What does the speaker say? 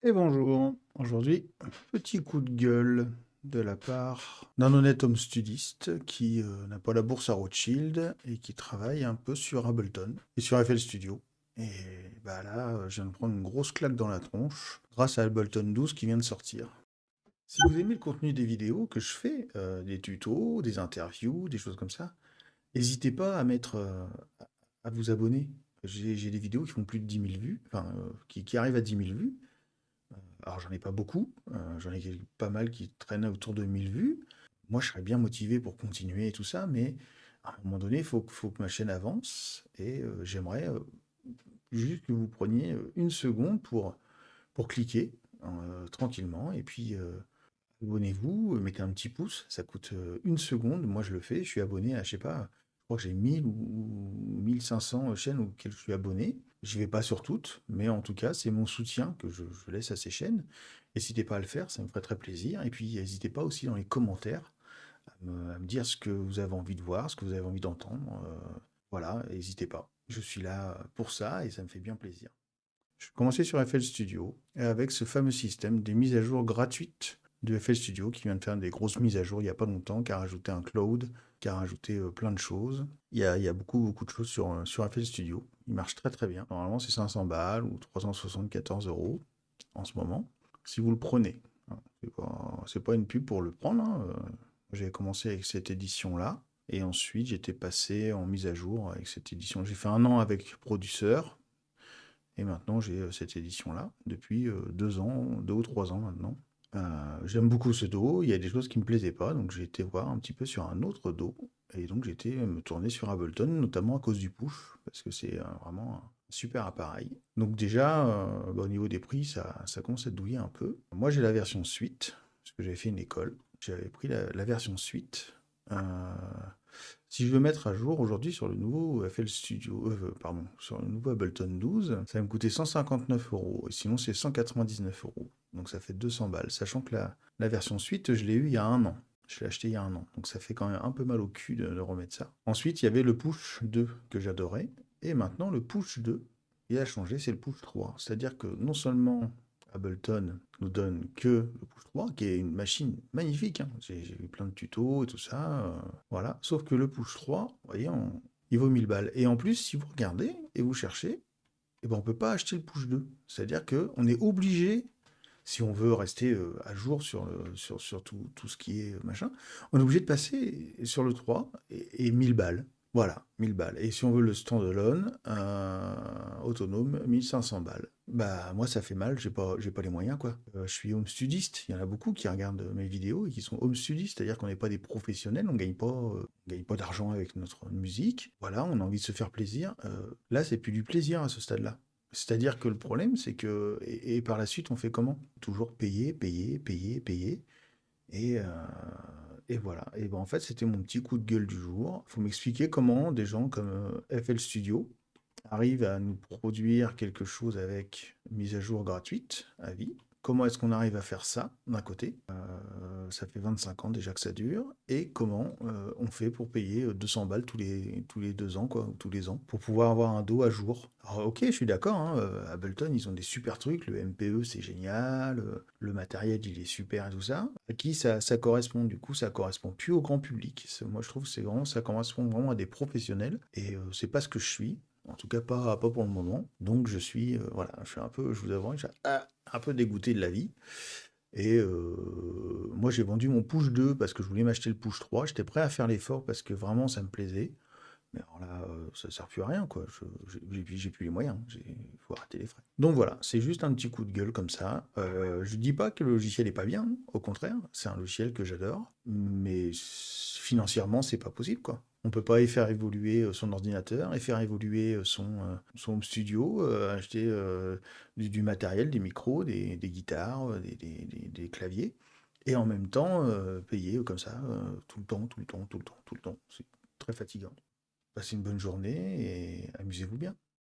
Et bonjour, aujourd'hui, petit coup de gueule de la part d'un honnête homme studiste qui n'a pas la bourse à Rothschild et qui travaille un peu sur Ableton et sur FL Studio. Et bah là, je viens de prendre une grosse claque dans la tronche grâce à Ableton 12 qui vient de sortir. Si vous aimez le contenu des vidéos que je fais, des tutos, des interviews, des choses comme ça, n'hésitez pas à mettre, à vous abonner. J'ai des vidéos qui font plus de 10 000 vues, enfin, qui arrivent à 10 000 vues. Alors j'en ai pas beaucoup, j'en ai pas mal qui traînent autour de 1000 vues. Moi, je serais bien motivé pour continuer et tout ça, mais à un moment donné, faut que ma chaîne avance et j'aimerais juste que vous preniez une seconde pour cliquer tranquillement et puis abonnez-vous, mettez un petit pouce, ça coûte une seconde. Moi, je le fais, je suis abonné à, je sais pas, je crois que j'ai 1000 ou 1500 chaînes auxquelles je suis abonné. J'y vais pas sur toutes, mais en tout cas, c'est mon soutien que je laisse à ces chaînes. N'hésitez pas à le faire, ça me ferait très plaisir. Et puis, n'hésitez pas aussi dans les commentaires à me dire ce que vous avez envie de voir, ce que vous avez envie d'entendre. Voilà, n'hésitez pas. Je suis là pour ça et ça me fait bien plaisir. Je vais commencer sur FL Studio et avec ce fameux système des mises à jour gratuites de FL Studio qui vient de faire des grosses mises à jour il n'y a pas longtemps, qui a rajouté un cloud, qui a rajouté plein de choses. Il y a beaucoup de choses sur FL Studio. Il marche très très bien. Normalement, c'est 500 balles ou 374 euros en ce moment. Si vous le prenez, hein. C'est pas une pub pour le prendre, hein. J'avais commencé avec cette édition-là. Et ensuite, j'étais passé en mise à jour avec cette édition. J'ai fait un an avec Producer, et maintenant, j'ai cette édition-là depuis 2 ans, 2 ou 3 ans maintenant. J'aime beaucoup ce dos. Il y a des choses qui me plaisaient pas, donc j'ai été voir un petit peu sur un autre dos. Et donc, j'ai été me tourner sur Ableton, notamment à cause du push, parce que c'est vraiment un super appareil. Donc, déjà, au niveau des prix, ça commence à douiller un peu. Moi, j'ai la version Suite, parce que j'avais fait une école. J'avais pris la version Suite. Euh, Si je veux mettre à jour aujourd'hui sur le nouveau FL Studio, pardon, sur le nouveau Ableton 12, ça va me coûter 159 euros. Et sinon, c'est 199 euros. Donc ça fait 200 balles. Sachant que la version suite, je l'ai eu il y a un an. Je l'ai acheté il y a un an. Donc ça fait quand même un peu mal au cul de remettre ça. Ensuite, il y avait le Push 2 que j'adorais. Et maintenant, le Push 2, il a changé, c'est le Push 3. C'est-à-dire que non seulement Ableton nous donne que le Push 3, qui est une machine magnifique, hein. J'ai vu plein de tutos et tout ça. Voilà. Sauf que le Push 3, vous voyez, il vaut 1000 balles. Et en plus, si vous regardez et vous cherchez, eh ben, on ne peut pas acheter le Push 2. C'est-à-dire qu'on est obligé, si on veut rester à jour sur tout ce qui est machin, on est obligé de passer sur le 3 et 1000 balles. Voilà, 1000 balles. Et si on veut le standalone, autonome, 1500 balles. Bah, moi, ça fait mal, j'ai pas les moyens, quoi. Je suis home studiste, il y en a beaucoup qui regardent mes vidéos et qui sont home studistes, c'est-à-dire qu'on n'est pas des professionnels, on gagne pas d'argent avec notre musique. Voilà, on a envie de se faire plaisir. Là, c'est plus du plaisir à ce stade-là. C'est-à-dire que le problème, c'est que, et par la suite, on fait comment? Toujours payer, payer, payer, payer. Et, euh, et voilà. Et ben en fait, c'était mon petit coup de gueule du jour. Il faut m'expliquer comment des gens comme FL Studio arrivent à nous produire quelque chose avec mise à jour gratuite à vie. Comment est-ce qu'on arrive à faire ça, d'un côté? Ça fait 25 ans déjà que ça dure. Et comment on fait pour payer 200 balles tous les 2 ans, quoi, ou tous les ans, pour pouvoir avoir un dos à jour. Alors, ok, je suis d'accord, hein, Ableton, ils ont des super trucs, le MPE, c'est génial, le matériel, il est super et tout ça. À qui ça correspond? Du coup, ça correspond plus au grand public. Moi, je trouve que ça correspond vraiment à des professionnels. Et c'est pas ce que je suis. En tout cas, pas pour le moment. Donc, voilà, je suis un peu, je vous avoue, un peu dégoûté de la vie. Et moi, j'ai vendu mon Push 2 parce que je voulais m'acheter le Push 3. J'étais prêt à faire l'effort parce que vraiment, ça me plaisait. Mais alors là, ça sert plus à rien, quoi. J'ai plus les moyens. Il faut arrêter les frais. Donc voilà, c'est juste un petit coup de gueule comme ça. Je dis pas que le logiciel est pas bien, hein. Au contraire, c'est un logiciel que j'adore. Mais financièrement, c'est pas possible, quoi. On peut pas y faire évoluer son ordinateur et faire évoluer son home studio, acheter du matériel, des micros, des guitares, des claviers, et en même temps payer comme ça tout le temps, tout le temps, tout le temps, tout le temps. C'est très fatigant. Passez une bonne journée et amusez-vous bien.